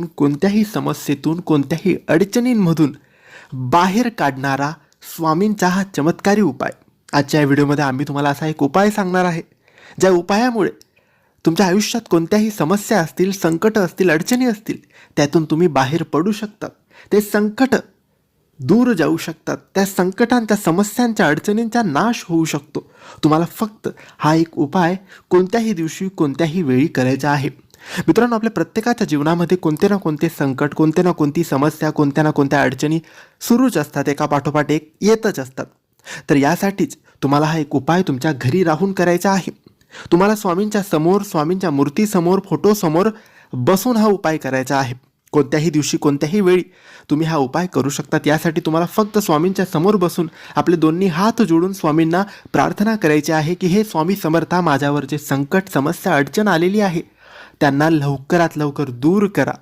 कोणत्याही समस्येतून, कोणत्याही अडचणींमधून बाहेर काढणारा स्वामींचा हा चमत्कारी उपाय. आजच्या या व्हिडिओमध्ये आम्ही तुम्हाला असा एक उपाय सांगणार आहे, ज्या उपायामुळे तुमच्या आयुष्यात कोणत्याही समस्या असतील, संकट असतील, अडचणी असतील, त्यातून तुम्ही बाहेर पडू शकता. ते संकट दूर जाऊ शकतात. त्या संकटांच्या, समस्यांच्या, अडचणींचा नाश होऊ शकतो. तुम्हाला फक्त हा एक उपाय कोणत्याही दिवशी, कोणत्याही वेळी करायचा आहे. मित्रांनो, आपल्या प्रत्येकाच्या जीवनामध्ये कोणते ना कोणते संकट, कोणते ना कोणती समस्या, कोणत्या ना कोणत्या अडचणी सुरूच असतात, एका पाठोपाठ एक येतच असतात. तर यासाठीच तुम्हाला हा एक उपाय तुमच्या घरी राहून करायचा आहे. तुम्हाला स्वामींच्या समोर, स्वामींच्या मूर्तीसमोर, फोटोसमोर बसून हा उपाय करायचा आहे. कोणत्याही दिवशी, कोणत्याही वेळी तुम्ही हा उपाय करू शकतात. यासाठी तुम्हाला फक्त स्वामींच्या समोर बसून आपले दोन्ही हात जोडून स्वामींना प्रार्थना करायची आहे की हे स्वामी समर्था, माझ्यावर जे संकट, समस्या, अडचण आलेली आहे त्यांना लवकरात लवकर दूर करा.